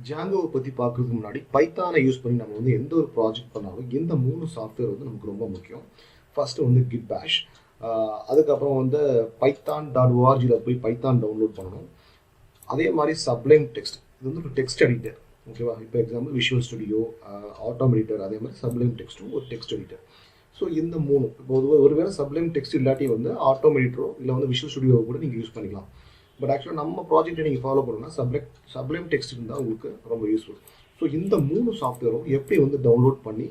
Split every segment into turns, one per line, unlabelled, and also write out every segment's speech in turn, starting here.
ஜாங்கோவை பற்றி பார்க்குறதுக்கு முன்னாடி பைத்தானை யூஸ் பண்ணி நம்ம வந்து எந்த ஒரு ப்ராஜெக்ட் பண்ணாலும் இந்த 3 சாஃப்ட்வேர் வந்து நமக்கு ரொம்ப முக்கியம். ஃபஸ்ட்டு வந்து கிட் பேஷ், அதுக்கப்புறம் வந்து python.orgல போய் பைத்தான் டவுன்லோட் பண்ணணும். அதே மாதிரி சப்ளைம் டெக்ஸ்ட், இது வந்து ஒரு டெக்ஸ்ட் எடிட்டர். ஓகேவா? இப்போ எக்ஸாம்பிள் விஷுவல் ஸ்டுடியோ, ஆட்டோம் எடிட்டர், அதே மாதிரி சப்ளைம் டெக்ஸ்ட்டும் ஒரு டெக்ஸ்ட் எடிட்டர். ஸோ இந்த 3 இப்போ ஒருவேளை சப்ளைம் டெக்ஸ்ட் இல்லாட்டி வந்து ஆட்டோம் எடிட்டரோ இல்லை வந்து விஷுவல் ஸ்டுடியோவை கூட நீங்கள் யூஸ் பண்ணிக்கலாம். பட் ஆக்சுவலாக நம்ம ப்ராஜெக்ட்டை நீங்கள் ஃபாலோ பண்ணணும்னா சப்ளைம் டெக்ஸ்ட் இருந்தால் உங்களுக்கு ரொம்ப யூஸ்ஃபுல். ஸோ இந்த 3 சாஃப்ட்வேரும் எப்படி வந்து டவுன்லோட் பண்ணி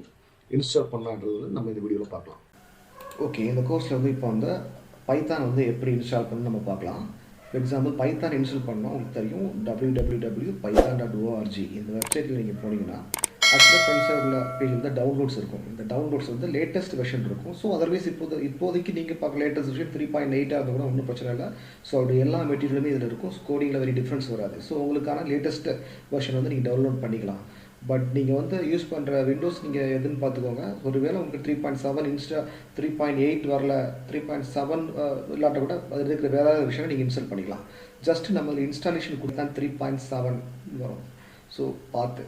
இன்ஸ்டால் பண்ணலான்றது வந்து நம்ம இந்த வீடியோவில் பார்க்கலாம். ஓகே, இந்த கோர்ஸில் வந்து இப்போ வந்து பைத்தான் வந்து எப்படி இன்ஸ்டால் பண்ணி நம்ம பார்க்கலாம். ஃபார் எக்ஸாம்பிள் பைத்தான் இன்ஸ்டால் பண்ணால் உங்களுக்கு தெரியும் www.python.org இந்த வெப்சைட்டில் நீங்கள் போனீங்கன்னா ஆக்சுவலாக ஃப்ரண்ட் சைடில் பேஜ் வந்து டவுன்லோட்ஸ் இருக்கும். இந்த டவுன்லோட்ஸ் வந்து லேட்டஸ்ட் வெர்ஷன் இருக்கும். ஸோ அதர்வைஸ் இப்போதைக்கு நீங்கள் பார்க்க லேட்டஸ்ட் வெர்ஷன் 3.8 அது கூட ஒன்றும் பிரச்சனை இல்லை. ஸோ அப்படி எல்லா மெட்டீரியலுமே இதில் இருக்கும். கோடிங்கில் வெரி டிஃப்ரென்ஸ் வராது. ஸோ உங்களுக்கான லேட்டஸ்ட் வெர்ஷன் வந்து நீங்கள் டவுன்லோட் பண்ணிக்கலாம். பட் நீங்கள் வந்து யூஸ் பண்ணுற விண்டோஸ் நீங்கள் எதுன்னு பார்த்துக்கோங்க. ஒருவேளை உங்களுக்கு 3.7 3.8 வரல, 3.7 இல்லாட்ட கூட அது இருக்கிற வேறு ஏதாவது விஷயம் நீங்கள் இன்ஸ்டால் பண்ணிக்கலாம். ஜஸ்ட் நம்ம இன்ஸ்டாலேஷன் கொடுத்தா 3.7 வரும். ஸோ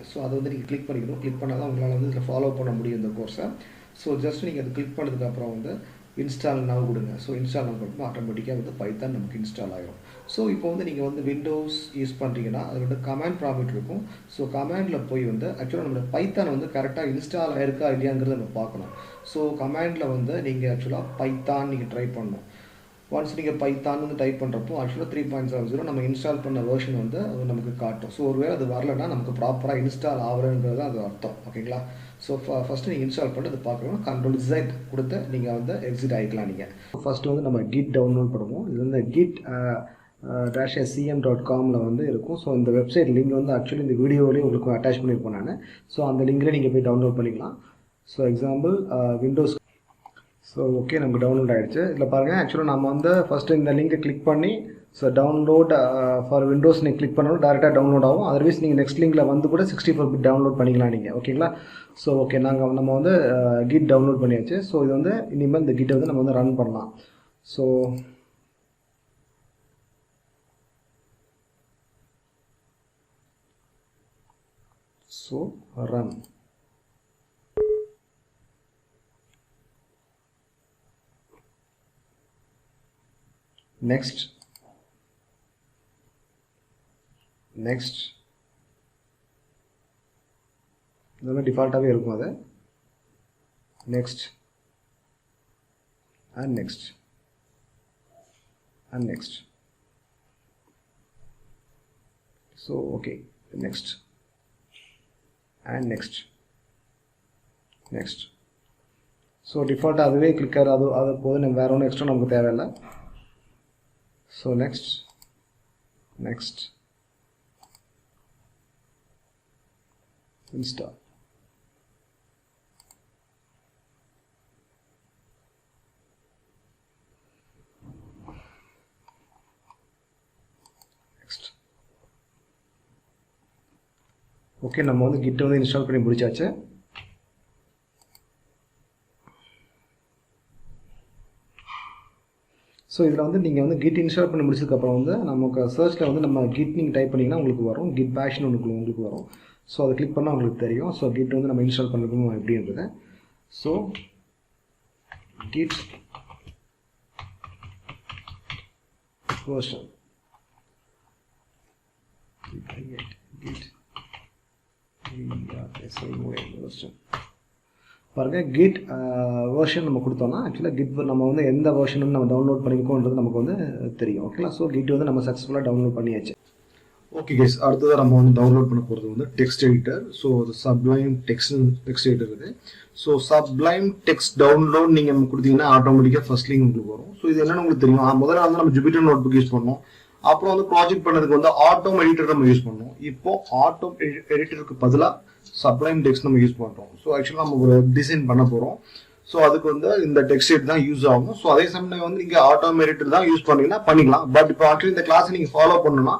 ஸோ அதை வந்து நீங்கள் கிளிக் பண்ணிக்கணும். கிளிக் பண்ணால் தான் உங்களால் வந்து இதில் ஃபாலோ பண்ண முடியும் இந்த கோர்ஸை. ஸோ ஜஸ்ட் நீங்கள் அதை கிளிக் பண்ணதுக்கப்புறம் வந்து இன்ஸ்டால் நவ் கொடுங்க. ஸோ இன்ஸ்டால் நவ் கொடுக்கும் ஆட்டோமேட்டிக்காக வந்து பைத்தான் நமக்கு இன்ஸ்டால் ஆகிடும். ஸோ இப்போ வந்து நீங்கள் வந்து விண்டோஸ் யூஸ் பண்ணுறீங்கன்னா அது வந்து கமாண்ட் ப்ராம்ப்ட் இருக்கும். ஸோ கமாண்டில் போய் வந்து ஆக்சுவலாக நம்மளோட பைத்தான் வந்து கரெக்டாக இன்ஸ்டால் ஆயிருக்கா இல்லையாங்கிறத நம்ம பார்க்கணும். ஸோ கமாண்டில் வந்து நீங்கள் ஆக்சுவலாக பைத்தான் நீங்கள் ட்ரை பண்ணணும். ஒன்ஸ் நீங்கள் பைத்தான் வந்து டைப் பண்ணுறப்போ ஆக்சுவலாக 3.70 நம்ம இன்ஸ்டால் பண்ண வெர்ஷன் வந்து அது நமக்கு காட்டும். ஸோ ஒருவேளை அது வரலைன்னா நமக்கு ப்ராப்பராக இன்ஸ்டால் ஆகிறதுங்கிறது அது அர்த்தம். ஓகேங்களா? ஸோ ஃபஸ்ட்டு நீங்கள் இன்ஸ்டால் பண்ணிட்டு அது பார்க்கணும். Ctrl+Z கொடுத்து நீங்கள் வந்து எக்ஸிட் ஆகிக்கலாம். நீங்கள் ஃபஸ்ட்டு வந்து நம்ம கிட் டவுன்லோட் பண்ணுவோம். இது வந்து git -scm.comல வந்து இருக்கும். ஸோ இந்த வெப்சைட் லிங்க் வந்து ஆக்சுவலி இந்த வீடியோவிலேயே உங்களுக்கு அட்டாச் பண்ணியிருப்போம் நான். ஸோ அந்த லிங்கில் நீங்கள் போய் டவுன்லோட் பண்ணிக்கலாம். So example Windows. So okay, நமக்கு டவுன்லோட் ஆகிடுச்சு. இதில் பாருங்கள், ஆக்சுவலாக நம்ம வந்து ஃபஸ்ட்டு இந்த லிங்கை கிளிக் பண்ணி ஸோ டவுன்லோட் ஃபார் விண்டோஸ் நீங்கள் கிளிக் பண்ணாலும் டேரெக்டாக டவுன்லோட் ஆகும். அதர்வைஸ் நீங்கள் நெக்ஸ்ட் லிங்கில் வந்து கூட 64 பிட் டவுன்லோட் பண்ணிக்கலாம் நீங்கள். ஓகேங்களா? ஸோ ஓகே, நம்ம வந்து கிட் டவுன்லோட் பண்ணியாச்சு. ஸோ இது வந்து இனிமேல் இந்த கிட்டை வந்து நம்ம வந்து ரன் பண்ணலாம். So run. next இதெல்லாம் டிஃபால்ட்டாகவே இருக்கும். அது next and next and next. so okay, next and next. So டிஃபால்ட்டாக அதுவே கிளிக் ஆகுது. அது போது நம்ம வேறு ஒன்றும் எக்ஸ்ட்ரா நமக்கு தேவையில்லை. So next install. next. Okay, நம்ம வந்து கிட் வந்து இன்ஸ்டால் பண்ணி முடிச்சாச்சு. ஸோ இதில் வந்து நீங்கள் வந்து கிட் இன்ஸ்டால் பண்ணி முடிச்சதுக்கப்புறம் வந்து நமக்கு சர்ச்சில் வந்து நம்ம கிட் நீங்கள் டைப் பண்ணிங்கன்னா உங்களுக்கு வரும். கிட் பேஷ்னு உங்களுக்கு வரும். ஸோ அதை கிளிக் பண்ணால் உங்களுக்கு தெரியும். ஸோ கிட் வந்து நம்ம இன்ஸ்டால் பண்ணிருக்கோம் எப்படின்றது. ஸோ கிட் வெர்ஷன் பாருங்கள், கிட் வெர்ஷன் நம்ம கொடுத்தோம்னா ஆக்சுவலாக கிட் நம்ம வந்து எந்த வெர்ஷன் நம்ம டவுன்லோட் பண்ணிக்கோன்றது நமக்கு வந்து தெரியும். ஓகேங்களா? ஸோ கிட் வந்து நம்ம சக்ஸஸ்ஃபுல்லாக டவுன்லோட் பண்ணியாச்சு. ஓகே கைஸ், அடுத்ததாக நம்ம வந்து டவுன்லோட் பண்ண போகிறது வந்து text editor. So sublime text editor இது. ஸோ சப்ளைம் டெக்ஸ்ட் டவுன்லோட் நீங்கள் கொடுத்தீங்கன்னா ஆட்டோமேட்டிக்காக ஃபர்ஸ்ட் லிங்க் உங்களுக்கு வரும். ஸோ இது என்னென்னு உங்களுக்கு தெரியும். முதல்ல வந்து நம்ம ஜூபிட்டர் நோட்புக் யூஸ் பண்ணோம். அப்புறம் வந்து ப்ராஜெக்ட் பண்ணதுக்கு வந்து ஆட்டோம் எடிட்டர் நம்ம யூஸ் பண்ணோம். இப்போ ஆட்டோம் எடிட்டருக்கு பதிலாக சப்ளைம் டெக்ஸ்ட் நம்ம யூஸ் பண்ணுறோம். ஸோ ஆக்சுவலாக நம்ம ஒரு டிசைன் பண்ண போகிறோம். ஸோ அதுக்கு வந்து இந்த டெக்ஸ்ட் எடிட் தான் யூஸ் ஆகும். ஸோ அதே சமயம் வந்து நீங்கள் ஆட்டோம் எடிட்டர் தான் யூஸ் பண்ணீங்கன்னா பண்ணிக்கலாம். பட் இப்போ ஆக்சுவலி இந்த கிளாஸை நீங்கள் ஃபாலோ பண்ணணும்னா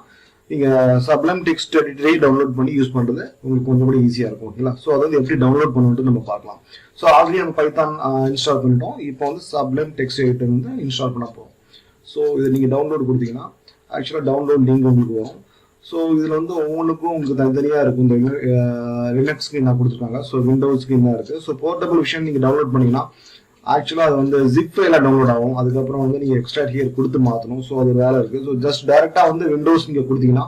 நீங்கள் சப்ளைம் டெக்ஸ்ட் எடிட்டரே டவுன்லோட் பண்ணி யூஸ் பண்ணுறது உங்களுக்கு கொஞ்சம் கூட ஈஸியாக இருக்கும். ஓகேங்களா? ஸோ அதை வந்து எப்படி டவுன்லோட் பண்ணுறது நம்ம பார்க்கலாம். ஸோ ஆல்ரெடி நம்ம பைத்தான் இன்ஸ்டால் பண்ணிட்டோம். இப்போ வந்து சப்ளைம் டெக்ஸ்ட் எடிட்டர் வந்து இன்ஸ்டால் பண்ண போகிறோம். ஸோ இதை நீங்கள் டவுன்லோட் கொடுத்தீங்கன்னா ஆக்சுவலாக டவுன்லோட் லிங்க் உங்களுக்கு வரும். ஸோ இதில் வந்து உங்களுக்கு தனித்தனியாக இருக்கும். இந்த லினக்ஸ்க்கு என்ன கொடுத்துருக்காங்க, ஸோ விண்டோஸ்க்கு என்ன இருக்குது. ஸோ போர்ட்டபிள் விஷயம் நீங்கள் டவுன்லோட் பண்ணிங்கன்னா ஆக்சுவலாக அது வந்து ஜிப் ஃபைலாக டவுன்லோட் ஆகும். அதுக்கப்புறம் வந்து நீங்கள் எக்ஸ்ட்ரா ஹியர் கொடுத்து மாற்றணும். ஸோ அது வேலை இருக்குது. ஸோ ஜஸ்ட் டேரெக்டாக வந்து விண்டோஸ் நீங்கள் கொடுத்தீங்கன்னா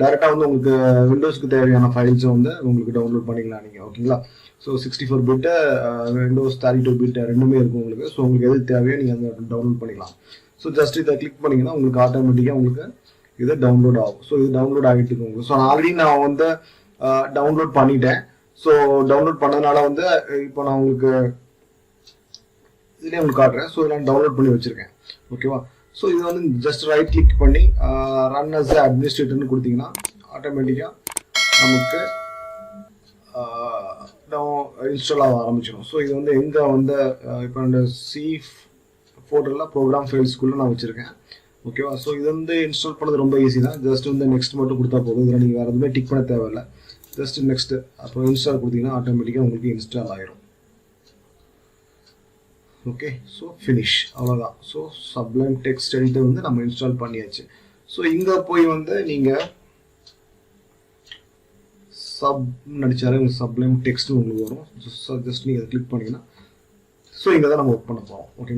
டேரெக்டாக வந்து உங்களுக்கு விண்டோஸ்க்கு தேவையான ஃபைல்ஸை வந்து உங்களுக்கு டவுன்லோட் பண்ணிக்கலாம் நீங்கள். ஓகேங்களா. ஸோ 64 பிட்டு விண்டோஸ் 32 பிட் ரெண்டுமே இருக்கும் உங்களுக்கு. ஸோ உங்களுக்கு எது தேவையோ நீங்கள் அதை டவுன்லோட் பண்ணிக்கலாம். ஸோ ஜஸ்ட் இதை கிளிக் பண்ணிங்கன்னா உங்களுக்கு ஆட்டோமேட்டிக்காக உங்களுக்கு இது டவுன்லோட் ஆகும். ஸோ இது டவுன்லோட் ஆகிட்டு இருக்கு உங்களுக்கு. ஸோ ஆல்ரெடி நான் வந்து டவுன்லோட் பண்ணிட்டேன். ஸோ டவுன்லோட் பண்ணதுனால வந்து இப்போ நான் உங்களுக்கு இதுலேயே உங்களுக்கு காட்டுறேன். ஸோ நான் டவுன்லோட் பண்ணி வச்சுருக்கேன். ஓகேவா. ஸோ இது வந்து ஜஸ்ட் ரைட் கிளிக் பண்ணி ரன் அஸ் அட்மினிஸ்ட்ரேட்டர்னு கொடுத்தீங்கன்னா ஆட்டோமேட்டிக்காக நமக்கு இன்ஸ்டால் ஆக ஆரம்பிச்சிடும். ஸோ இது வந்து எங்கே வந்து இப்போ இந்த சி ஃபோல்டரில் ப்ரோக்ராம் ஃபைல்ஸ்குள்ளே நான் வச்சுருக்கேன். ஓகேவா. ஸோ இது வந்து இன்ஸ்டால் பண்ணது ரொம்ப ஈஸி தான். ஜஸ்ட் வந்து நெக்ஸ்ட் மட்டும் கொடுத்தா போதும். இதில் நீங்கள் வேறு எதுவுமே டிக் பண்ண தேவையில்லை. ஜஸ்ட் நெக்ஸ்ட்டு அப்புறம் இன்ஸ்டால் கொடுத்தீங்கன்னா ஆட்டோமேட்டிக்காக உங்களுக்கு இன்ஸ்டால் ஆயிரும். ஓகே. ஸோ ஃபினிஷ், அவ்வளோதான். ஸோ சப்ளைம் டெக்ஸ்ட் எடிட்டர் வந்து நம்ம இன்ஸ்டால் பண்ணியாச்சு. ஸோ இங்கே போய் வந்து நீங்கள் நடிச்சாலே உங்களுக்கு சப்ளைம் டெக்ஸ்ட் உங்களுக்கு வரும். ஜஸ்ட் நீங்கள் அதை கிளிக் பண்ணிங்கன்னா ஸோ இங்கே தான் நம்ம ஒர்க் பண்ண போகிறோம். ஓகே.